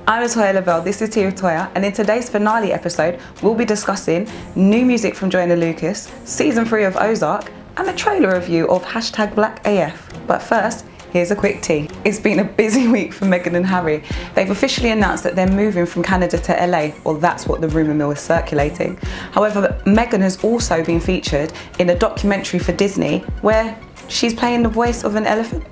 I'm tOYA Lavelle, this is Tea with tOYA, and in today's finale episode, we'll be discussing new music from Joyner Lucas, season 3 of Ozark, and a trailer review of #BlackAF. But first, here's a quick tea. It's been a busy week for Meghan and Harry. They've officially announced that they're moving from Canada to LA, or that's what the rumour mill is circulating. However, Meghan has also been featured in a documentary for Disney where she's playing the voice of an elephant.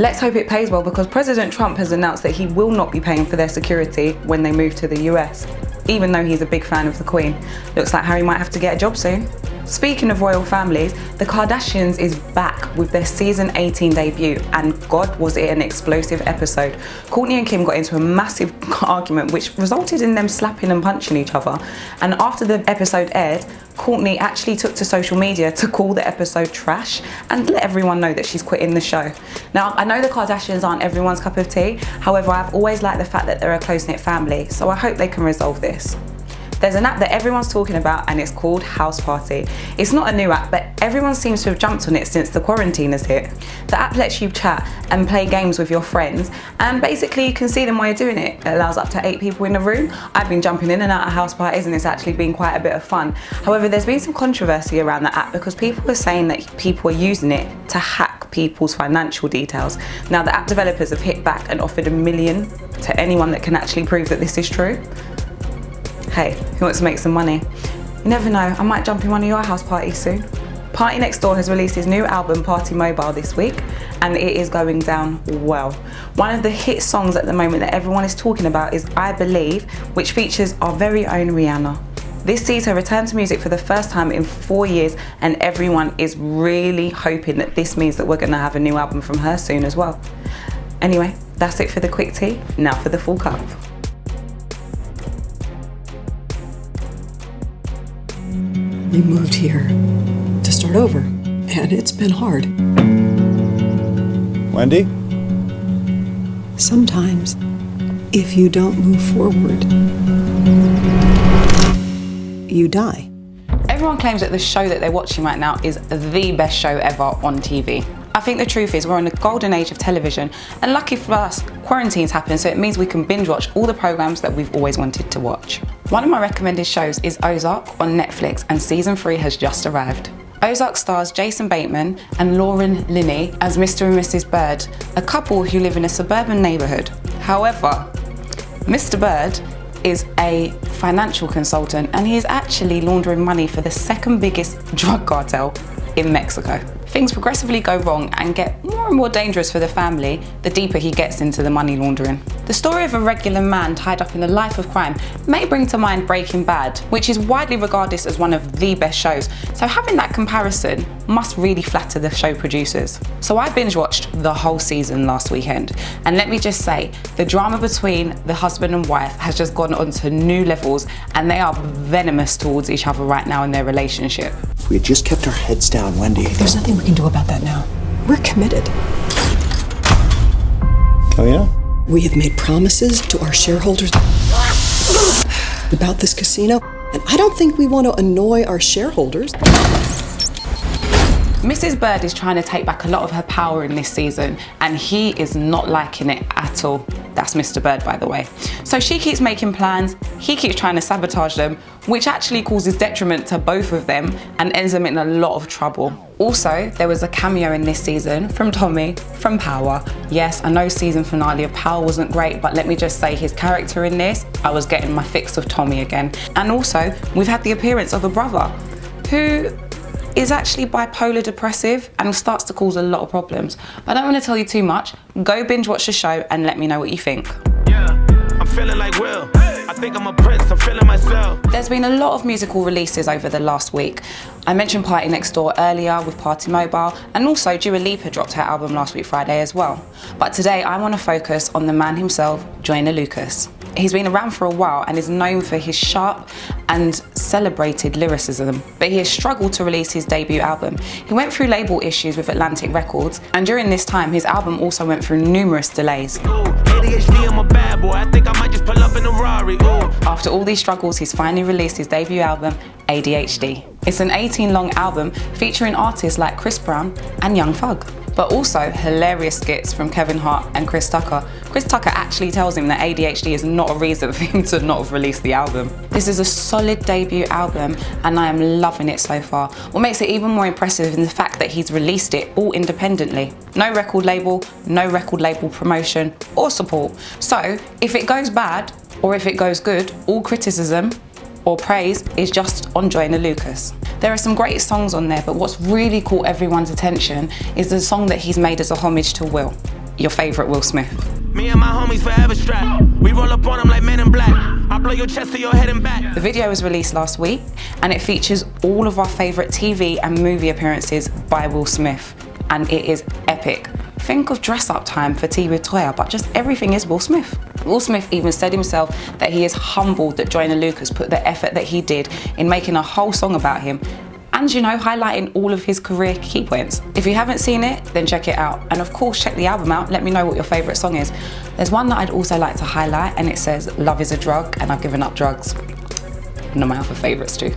Let's hope it pays well, because President Trump has announced that he will not be paying for their security when they move to the US, even though he's a big fan of the Queen. Looks like Harry might have to get a job soon. Speaking of royal families, the Kardashians is back with their season 18 debut, and God, was it an explosive episode. Kourtney and Kim got into a massive argument which resulted in them slapping and punching each other, and after the episode aired, Kourtney actually took to social media to call the episode trash and let everyone know that she's quitting the show. Now, I know the Kardashians aren't everyone's cup of tea, however, I've always liked the fact that they're a close-knit family, so I hope they can resolve this. There's an app that everyone's talking about, and it's called Houseparty. It's not a new app, but everyone seems to have jumped on it since the quarantine has hit. The app lets you chat and play games with your friends, and basically you can see them while you're doing it. It allows up to 8 people in a room. I've been jumping in and out of house parties, and it's actually been quite a bit of fun. However, there's been some controversy around the app because people are saying that people are using it to hack people's financial details. Now, the app developers have hit back and offered $1 million to anyone that can actually prove that this is true. Hey, who wants to make some money? You never know, I might jump in one of your house parties soon. Partynextdoor has released his new album Party Mobile this week, and it is going down well. One of the hit songs at the moment that everyone is talking about is I Believe, which features our very own Rihanna. This sees her return to music for the first time in 4 years, and everyone is really hoping that this means that we're going to have a new album from her soon as well. Anyway, that's it for the quick tea. Now for the full cup. We moved here to start over, and it's been hard. Wendy? Sometimes, if you don't move forward, you die. Everyone claims that the show that they're watching right now is the best show ever on TV. I think the truth is we're in the golden age of television, and lucky for us, quarantine's happened, so it means we can binge watch all the programs that we've always wanted to watch. One of my recommended shows is Ozark on Netflix, and season 3 has just arrived. Ozark stars Jason Bateman and Lauren Linney as Mr. and Mrs. Bird, a couple who live in a suburban neighbourhood. However, Mr. Bird is a financial consultant, and he is actually laundering money for the second biggest drug cartel in Mexico. Things progressively go wrong and get more and more dangerous for the family the deeper he gets into the money laundering. The story of a regular man tied up in a life of crime may bring to mind Breaking Bad, which is widely regarded as one of the best shows, so having that comparison must really flatter the show producers. So I binge watched the whole season last weekend, and let me just say, the drama between the husband and wife has just gone on to new levels, and they are venomous towards each other right now in their relationship. If we had just kept our heads down, Wendy. There's nothing we can do about that now. We're committed. Oh yeah? We have made promises to our shareholders about this casino, and I don't think we want to annoy our shareholders. Mrs. Bird is trying to take back a lot of her power in this season, and he is not liking it at all. That's Mr. Bird, by the way. So she keeps making plans, he keeps trying to sabotage them, which actually causes detriment to both of them and ends them in a lot of trouble. Also, there was a cameo in this season from Tommy from Power. Yes, I know season finale of Power wasn't great, but let me just say his character in this, I was getting my fix of Tommy again. And also, we've had the appearance of a brother who is actually bipolar depressive and starts to cause a lot of problems. I don't want to tell you too much. Go binge watch the show and let me know what you think. Yeah, I'm feeling like Will. I think I'm a prince, I'm feeling myself. There's been a lot of musical releases over the last week. I mentioned Partynextdoor earlier with Party Mobile, and also Dua Lipa dropped her album last week Friday as well. But today I want to focus on the man himself, Joyner Lucas. He's been around for a while and is known for his sharp and celebrated lyricism, but he has struggled to release his debut album. He went through label issues with Atlantic Records, and during this time his album also went through numerous delays. Ooh, ADHD, I'm a bad boy. I think I might just pull up in a Rari. Ooh. After all these struggles, he's finally released his debut album, ADHD. It's an 18-long album featuring artists like Chris Brown and Young Thug. but also hilarious skits from Kevin Hart and Chris Tucker. Chris Tucker actually tells him that ADHD is not a reason for him to not have released the album. This is a solid debut album and I am loving it so far. What makes it even more impressive is the fact that he's released it all independently. No record label promotion or support. So if it goes bad or if it goes good, all criticism or praise is just on Joyner Lucas. There are some great songs on there, but what's really caught everyone's attention is the song that he's made as a homage to Will, your favourite Will Smith. Me and my homies forever strapped. We roll up on them like Men in Black. I blow your chest to your head and back. The video was released last week and it features all of our favourite TV and movie appearances by Will Smith, and it is epic. Think of dress up time for tea with tOYA, but just everything is Will Smith. Will Smith even said himself that he is humbled that Joyner Lucas put the effort that he did in making a whole song about him and, you know, highlighting all of his career key points. If you haven't seen it, then check it out. And of course, check the album out. Let me know what your favourite song is. There's one that I'd also like to highlight and it says, "Love is a drug and I've given up drugs." And I'm out for favourites too.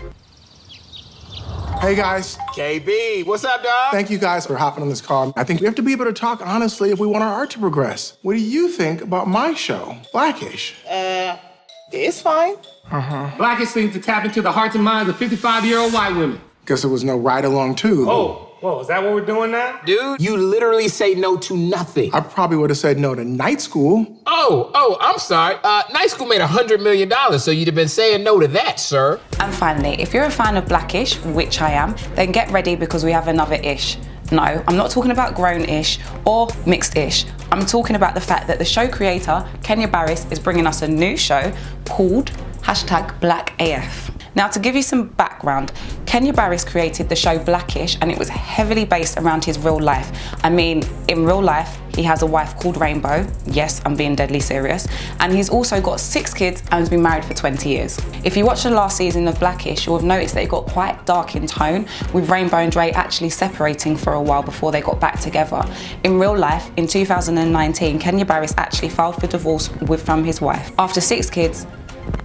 Hey guys. KB, what's up, dog? Thank you guys for hopping on this call. I think we have to be able to talk honestly if we want our art to progress. What do you think about my show, Blackish? It's fine. Blackish seems to tap into the hearts and minds of 55-year-old white women. Guess there was no ride-along too. Whoa, is that what we're doing now? Dude, you literally say no to nothing. I probably would have said no to night school. Oh, I'm sorry. Night school made $100 million, so you'd have been saying no to that, sir. And finally, if you're a fan of Blackish, which I am, then get ready because we have another ish. No, I'm not talking about grown-ish or mixed-ish. I'm talking about the fact that the show creator, Kenya Barris, is bringing us a new show called #BlackAF. Now, to give you some background, Kenya Barris created the show Blackish and it was heavily based around his real life. I mean, in real life, he has a wife called Rainbow. Yes, I'm being deadly serious. And he's also got 6 kids and has been married for 20 years. If you watch the last season of Blackish, you'll have noticed that it got quite dark in tone, with Rainbow and Dre actually separating for a while before they got back together. In real life, in 2019, Kenya Barris actually filed for divorce from his wife after 6 kids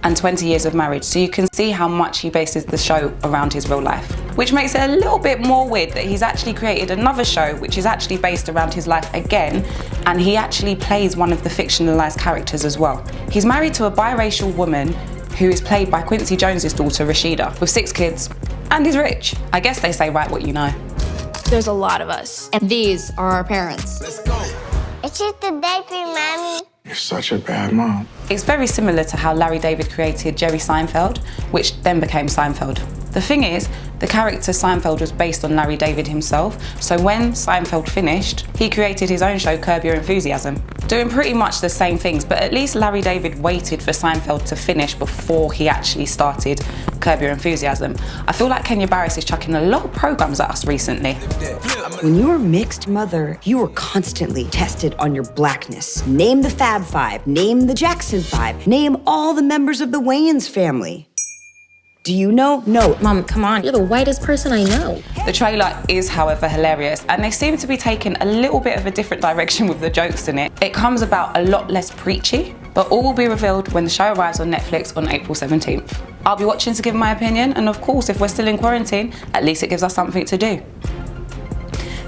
and 20 years of marriage, so you can see how much he bases the show around his real life. Which makes it a little bit more weird that he's actually created another show which is actually based around his life again, and he actually plays one of the fictionalized characters as well. He's married to a biracial woman who is played by Quincy Jones's daughter Rashida, with 6 kids, and he's rich. I guess they say write what you know. There's a lot of us, and these are our parents. Let's go. It's just a diaper, Mommy. You're such a bad mom. It's very similar to how Larry David created Jerry Seinfeld, which then became Seinfeld. The thing is, the character Seinfeld was based on Larry David himself, so when Seinfeld finished, he created his own show, Curb Your Enthusiasm, doing pretty much the same things, but at least Larry David waited for Seinfeld to finish before he actually started Curb Your Enthusiasm. I feel like Kenya Barris is chucking a lot of programs at us recently. When you were a mixed mother, you were constantly tested on your blackness. Name the Fab Five, name the Jackson Five, name all the members of the Wayans family. Do you know? No. Mom, come on, you're the whitest person I know. The trailer is, however, hilarious, and they seem to be taking a little bit of a different direction with the jokes in it. It comes about a lot less preachy, but all will be revealed when the show arrives on Netflix on April 17th. I'll be watching to give my opinion, and of course, if we're still in quarantine, at least it gives us something to do.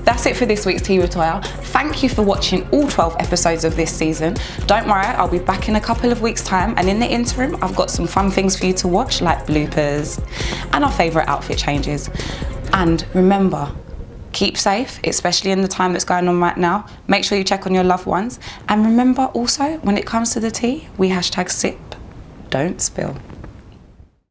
That's it for this week's Tea with tOYA. Thank you for watching all 12 episodes of this season. Don't worry, I'll be back in a couple of weeks' time, and in the interim, I've got some fun things for you to watch, like bloopers and our favourite outfit changes. And remember, keep safe, especially in the time that's going on right now. Make sure you check on your loved ones. And remember also, when it comes to the tea, we #sip, don't spill.